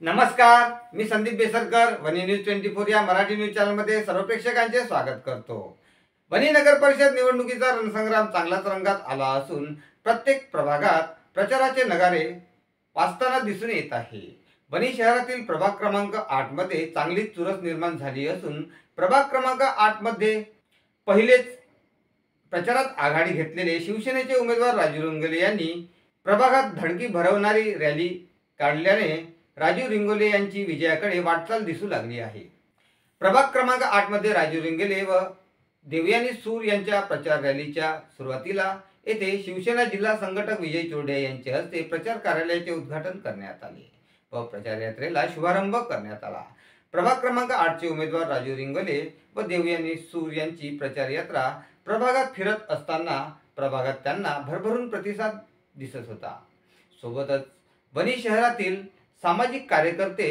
नमस्कार, मी संदीप बेसरकर वनी न्यूज 24 या मराठी न्यूज चॅनलमध्ये सर्व प्रेक्षकांचे स्वागत करतो। वनी नगर परिषद निवडणुकीचा रणसंग्राम चांगलाच रंगात आला असून प्रत्येक प्रभागात प्रचाराचे नगारे वाजताना दिसून येत आहे। वनी शहरातील प्रभाग क्रमांक 8 मध्ये चांगलीच चुरस निर्माण झाली असून प्रभाग क्रमांक 8 मध्ये पहिलेच प्रचारात आघाडी घेतलेले शिवसेनेचे उमेदवार राजू रिंगोले यांनी प्रभागात धडकी भरवणारी रॅली काढल्याने राजू रिंगोले यांची विजयाकडे वाटचाल दिसू लागली आहे। प्रभाग क्रमांक 8 मध्ये राजू रिंगोले व देवयानी सूर यांच्या प्रचार रॅलीच्या सुरुवातीला येथे शिवसेना जिल्हा संघटक विजय चोरडिया यांच्या हस्ते प्रचार कार्यालयाचे उद्घाटन करण्यात आले व प्रचार यात्रेला शुभारंभ करण्यात आला। प्रभाग क्रमांक 8 चे उमेदवार राजू रिंगोले व देवयानी सूर यांची प्रचार यात्रा प्रभागात फिरत असताना प्रभागात त्यांना भरभरून प्रतिसाद दिसत होता। सोबतच वनी शहरातील सामाजिक कार्यकर्ते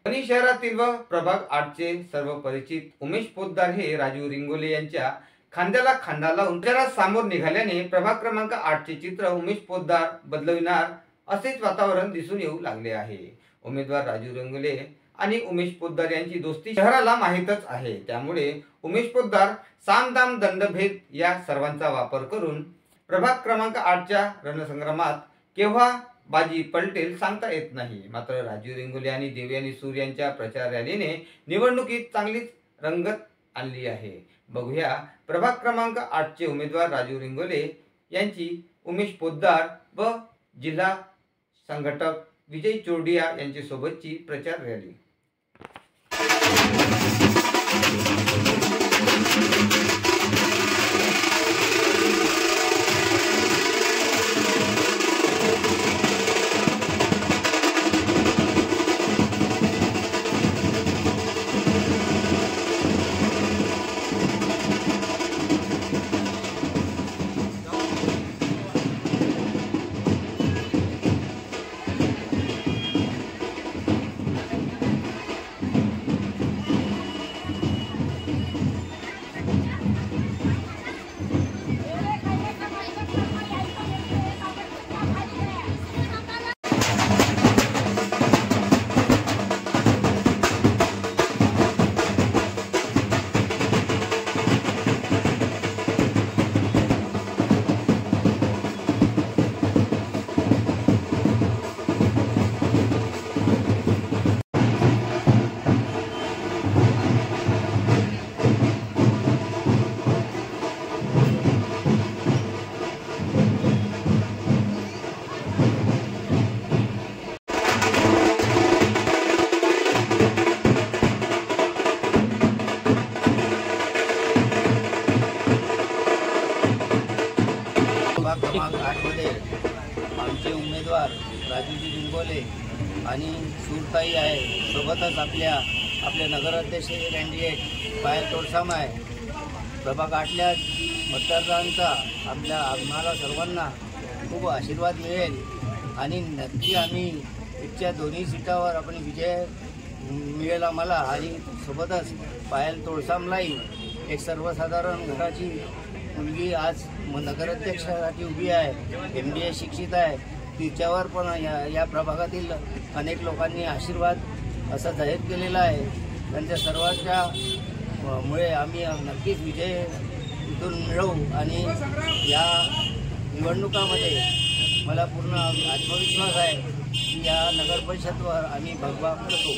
वनी शहरातील व प्रभाग 8 चे सर्व परिचित उमेश पोद्दार हे राजू रिंगोले यांच्या खांद्याला खांदा लावून प्रचारात सामोर निघाल्याने प्रभाग क्रमांक 8 चे चित्र उमेश पोद्दार बदलविणार असेच वातावरण दिसून येऊ लागले आहे। उमेदवार राजू रिंगोले आणि उमेश पोद्दार यांची दोस्ती शहराला माहीतच आहे, त्यामुळे उमेश पोद्दार साम दाम दंडभेद या सर्वांचा वापर करून प्रभाग क्रमांक 8 च्या रणसंग्रामात केव्हा बाजी पलटेल सांगता येत नाही। मात्र राजू रिंगोले आणि देवयानी सूर यांच्या प्रचार रॅलीने निवडणुकीत चांगलीच रंगत आणली आहे। बघूया प्रभाग क्रमांक 8 चे उमेदवार राजू रिंगोले यांची उमेश पोद्दार व जिल्हा संघटक विजय चोरडिया यांच्या सोबतची प्रचार रॅली। क्रमांक 8 मध्ये आमचे उमेदवार राजूजी रिंगोले आणि सूरताई आहे, सोबतच आपले नगराध्यक्ष कॅन्डिडेट पायल तोडसाम आहे। प्रभाग 8ल्या मतदारांचा आम्हाला सर्वांना खूप आशीर्वाद मिळेल आणि नक्की आम्ही इथच्या दोन्ही सीटावर आपण विजय मिळेल आम्हाला। आणि सोबतच पायल तोडसामलाही एक सर्वसाधारण घराची मुलगी आज नगराध्यक्षासाठी उभी आहे, MBA शिक्षित आहे, तिच्यावर पण या प्रभागातील अनेक लोकांनी आशीर्वाद असा जाहीर केलेला आहे। त्यांच्या सर्वांच्या मुळे आम्ही नक्कीच विजय इथून मिळवू आणि या निवडणुकामध्ये मला पूर्ण आत्मविश्वास आहे की या नगरपरिषदवर आम्ही भगवा करतो।